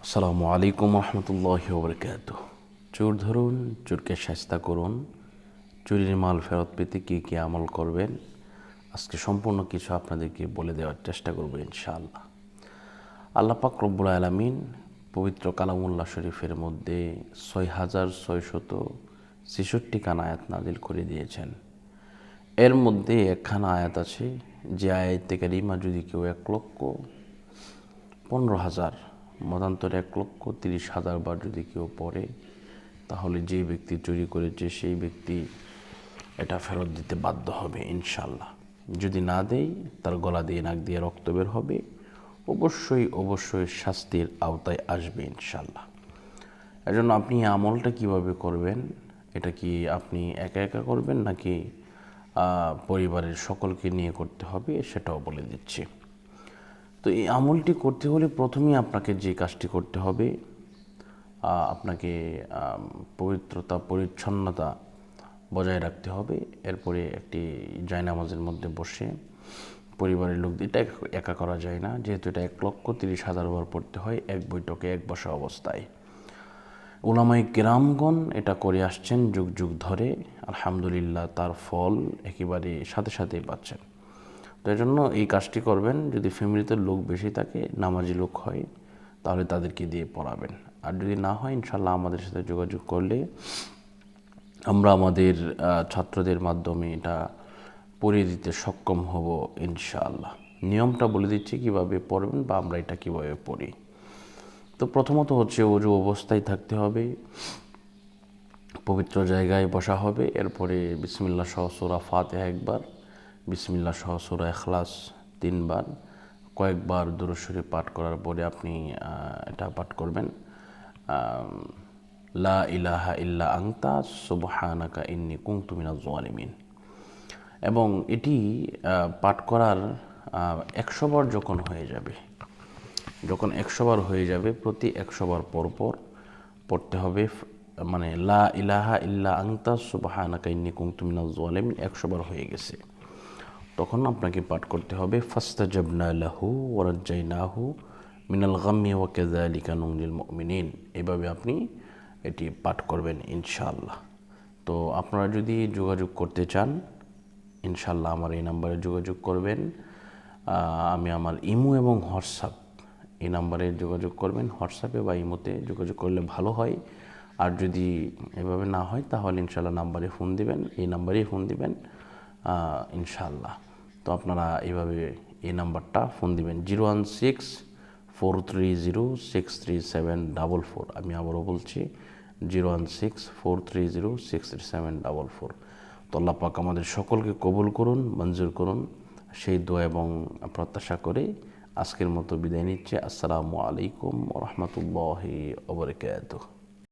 আসসালামু আলাইকুম রহমতুল্লাহি ওবরকাতুহ। চোর ধরুন, চোরকে শায়েস্তা করুন। চুরির মাল ফেরত পেতে কী কী আমল করবেন, আজকে সম্পূর্ণ কিছু আপনাদেরকে বলে দেওয়ার চেষ্টা করব ইনশাআল্লাহ। আল্লাহ পাক রব্বুল আলামিন পবিত্র কালামুল্লাহ শরীফের মধ্যে ৬,৬৬৬ খানা আয়াত নাজিল করে দিয়েছেন। এর মধ্যে একখানা আয়াত আছে, যে আয়াতে কারিমা যদি কেউ ১,১৫,০০০ মতান্তরে ১,৩০,০০০ বার যদি কেউ পড়ে, তাহলে যে ব্যক্তি চুরি করেছে সেই ব্যক্তি এটা ফেরত দিতে বাধ্য হবে ইনশাআল্লাহ। যদি না দেয়, তার গলা দিয়ে নাক দিয়ে রক্ত বের হবে, অবশ্যই শাস্তির আওতায় আসবে ইনশাআল্লাহ। এজন্য আপনি আমলটা কিভাবে করবেন, এটা কি আপনি একা একা করবেন নাকি পরিবারের সকলকে নিয়ে করতে হবে, সেটাও বলে দিচ্ছি। তো এই আমলটি করতে হলে প্রথমেই আপনাকে যে কাজটি করতে হবে, আপনাকে পবিত্রতা পরিচ্ছন্নতা বজায় রাখতে হবে। এরপরে একটি জায়নামাজের মধ্যে বসে পরিবারের লোক, এটা একা করা যায় না, যেহেতু এটা ১,৩০,০০০ বার পড়তে হয় এক বৈঠকে এক বসা অবস্থায়। উলামায়ে কেরামগণ এটা করে আসছেন যুগ যুগ ধরে, আলহামদুলিল্লাহ তার ফল একেবারে সাথে সাথেই পাচ্ছেন। তো এই জন্য এই কাজটি করবেন। যদি ফ্যামিলিতে লোক বেশি থাকে, নামাজি লোক হয়, তাহলে তাদেরকে দিয়ে পড়াবেন। আর যদি না হয়, ইনশাল্লাহ আমাদের সাথে যোগাযোগ করলে আমরা আমাদের ছাত্রদের মাধ্যমে এটা পড়িয়ে দিতে সক্ষম হব ইনশাআল্লাহ। নিয়মটা বলে দিচ্ছি কীভাবে পড়বেন বা আমরা এটা কীভাবে পড়ি। তো প্রথমত হচ্ছে ওযু অবস্থায় থাকতে হবে, পবিত্র জায়গায় বসা হবে। এরপরে বিসমিল্লাহ সহ সূরা ফাতিহা একবার, বিসমিল্লাহ সহ সূরা ইখলাস 3 বার, কয়েকবার দুরূদ শরীফ পাঠ করার পরে আপনি এটা পাঠ করবেন, লা ইলাহা ইল্লা আনতা সুবহানাকা ইন্নী কুনতু মিনাজ জালিমিন। এবং এটি পাঠ করার 100 বার যখন হয়ে যাবে, যখন 100 বার হয়ে যাবে, প্রতি 100 বার পর পর পড়তে হবে। মানে লা ইলাহা ইল্লা আনতা সুবহানাকা ইন্নী কুনতু মিনাজ জালিমিন 100 বার হয়ে গেছে, তখন আপনাকে পাঠ করতে হবে ফাস্তাজাবনা লাহু ওয়া নাজ্জাইনাহু মিনাল গাম্মি ওয়া কাযালিকা নুনজিল মুমিনিন। এভাবে আপনি এটি পাঠ করবেন ইনশাআল্লাহ। তো আপনারা যদি যোগাযোগ করতে চান, ইনশাআল্লাহ আমার এই নাম্বারে যোগাযোগ করবেন। আমি আমার ইমো এবং হোয়াটসঅ্যাপ, এই নাম্বারে যোগাযোগ করবেন। হোয়াটসঅ্যাপে বা ইমোতে যোগাযোগ করলে ভালো হয়। আর যদি এভাবে না হয়, তাহলে ইনশাআল্লাহ নাম্বারে ফোন দিবেন, এই নাম্বারেই ফোন দিবেন ইনশাআল্লাহ। তো আপনারা এইভাবে এই নাম্বারটা ফোন দিবেন 016-430-63744। আমি আবারও বলছি 016-430-63744। তো আল্লাহ পাক আমাদের সকলকে কবুল করুন, মঞ্জুর করুন, সেই দোয়া এবং প্রত্যাশা করে আজকের মতো বিদায় নিচ্ছে। আসসালামু আলাইকুম ওয়া রাহমাতুল্লাহি ওয়া বারাকাতুহু।